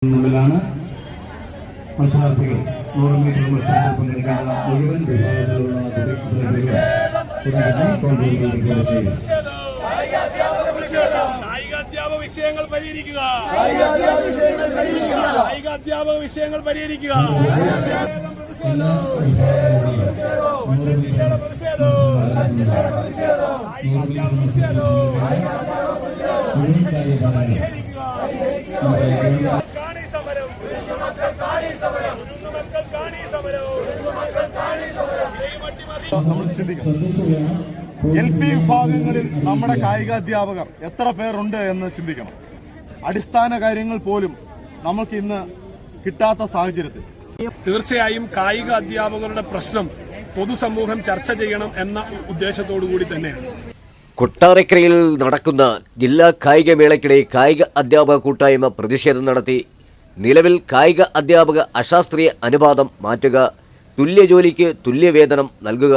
ാണ് മത്സരാർത്ഥികൾ 100 മീറ്റർ മത്സരത്തിൽ പങ്കെടുക്കേണ്ട മുഴുവൻ വിഷയങ്ങൾ പരിഹരിക്കുക. കായികാധ്യാപക വിഷയങ്ങൾ പരിഹരിക്കുക. LP വിഭാഗങ്ങളിൽ നമ്മുടെ കായികാധ്യാപകർ എത്ര പേരുണ്ട് എന്ന് ചിന്തിക്കണം. അടിസ്ഥാന കാര്യങ്ങൾ പോലും നമുക്ക് ഇന്ന് കിട്ടാത്ത സാഹചര്യത്തിൽ തീർച്ചയായും കായിക അധ്യാപകരുടെ പ്രശ്നം പൊതുസമൂഹം ചർച്ച ചെയ്യണം എന്ന ഉദ്ദേശത്തോടുകൂടി തന്നെയാണ് കൊട്ടാരക്കരയിൽ നടക്കുന്ന ജില്ലാ കായികമേളയ്ക്കിടെ കായിക അധ്യാപക കൂട്ടായ്മ പ്രതിഷേധം നടത്തി. നിലവിൽ കായിക അധ്യാപക അശാസ്ത്രീയ അനുപാതം മാറ്റുക, തുല്യ ജോലിക്ക് തുല്യവേതനം നൽകുക,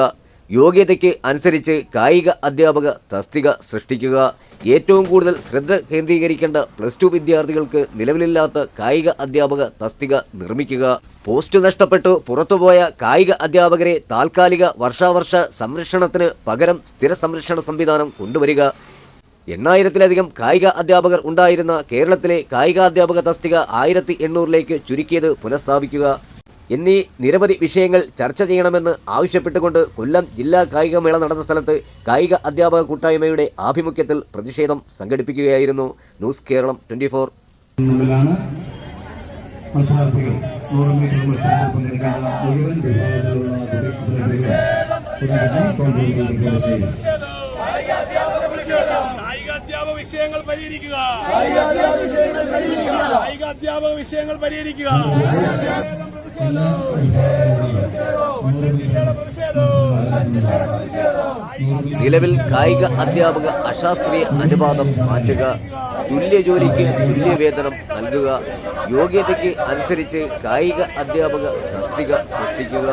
യോഗ്യതയ്ക്ക് അനുസരിച്ച് കായിക അധ്യാപക തസ്തിക സൃഷ്ടിക്കുക, ഏറ്റവും കൂടുതൽ ശ്രദ്ധ കേന്ദ്രീകരിക്കേണ്ട +2 വിദ്യാർത്ഥികൾക്ക് നിലവിലില്ലാത്ത കായിക അധ്യാപക തസ്തിക നിർമ്മിക്കുക, പോസ്റ്റ് നഷ്ടപ്പെട്ടു പുറത്തുപോയ കായിക അധ്യാപകരെ താൽക്കാലിക വർഷാവർഷ സംരക്ഷണത്തിന് പകരം സ്ഥിര സംരക്ഷണ സംവിധാനം കൊണ്ടുവരിക, 8000-ലധികം കായിക അധ്യാപകർ ഉണ്ടായിരുന്ന കേരളത്തിലെ കായികാധ്യാപക തസ്തിക 1800-ലേക്ക് ചുരുക്കിയത് പുനഃസ്ഥാപിക്കുക എന്നീ നിരവധി വിഷയങ്ങൾ ചർച്ച ചെയ്യണമെന്ന് ആവശ്യപ്പെട്ടുകൊണ്ട് കൊല്ലം ജില്ലാ കായികമേള നടന്ന സ്ഥലത്ത് കായിക അധ്യാപക കൂട്ടായ്മയുടെ ആഭിമുഖ്യത്തിൽ പ്രതിഷേധം സംഘടിപ്പിക്കുകയായിരുന്നു. ന്യൂസ് കേരളം 24. മത്സരാർത്ഥികൾ 100 മീറ്റർ മത്സരത്തിൽ പങ്കെടുക്കേണ്ട മുഴുവൻ കായികാധ്യാപക വിഷയങ്ങൾ പരിഹരിക്കുക. കായികാധ്യാപക വിഷയങ്ങൾ പരിഹരിക്കുക. നിലവിൽ കായിക അധ്യാപക അശാസ്ത്രീയ അനുപാതം മാറ്റുക, തുല്യ ജോലിക്ക് തുല്യവേതനം നൽകുക, യോഗ്യതയ്ക്ക് അനുസരിച്ച് കായിക അധ്യാപക തസ്തിക സൃഷ്ടിക്കുക,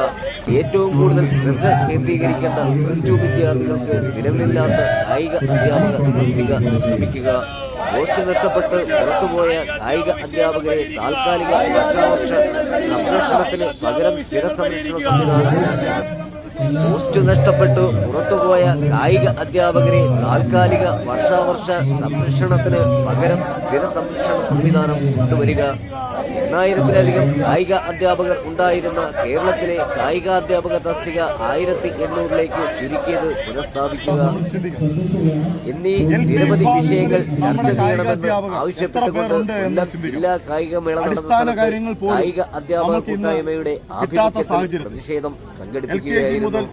ഏറ്റവും കൂടുതൽ ശ്രദ്ധ കേന്ദ്രീകരിക്കേണ്ട +2 വിദ്യാർത്ഥികൾക്ക് നിലവിലില്ലാത്ത കായിക അധ്യാപക തസ്തിക നിർമ്മിക്കുക, പോസ്റ്റ് നഷ്ടപ്പെട്ട് പുറത്തുപോയ കായിക അധ്യാപകരെ താൽക്കാലിക വർഷാവർഷ സംരക്ഷണത്തിന് പകരം സ്ഥിര സംരക്ഷണ സംവിധാനം പോസ്റ്റ് നഷ്ടപ്പെട്ടു പുറത്തുപോയ കായിക അധ്യാപകരെ താൽക്കാലിക വർഷാവർഷ സംരക്ഷണത്തിന് പകരം സ്ഥിര സംരക്ഷണ സംവിധാനം കൊണ്ടുവരിക, 8000-ലധികം കായിക അധ്യാപകർ ഉണ്ടായിരുന്ന കേരളത്തിലെ കായികാധ്യാപക തസ്തിക 1800-ലേക്ക് ചുരുക്കിയത് പുനഃസ്ഥാപിക്കുക എന്നീ നിരവധി വിഷയങ്ങൾ ചർച്ച ചെയ്യണമെന്ന് ആവശ്യപ്പെട്ടുകൊണ്ട് കൊല്ലം ജില്ലാ കായികമേള നടന്ന സ്ഥലത്ത് കായിക അധ്യാപക കൂട്ടായ്മയുടെ ആഭിമുഖ്യത്തിൽ പ്രതിഷേധം സംഘടിപ്പിക്കുകയായിരുന്നു.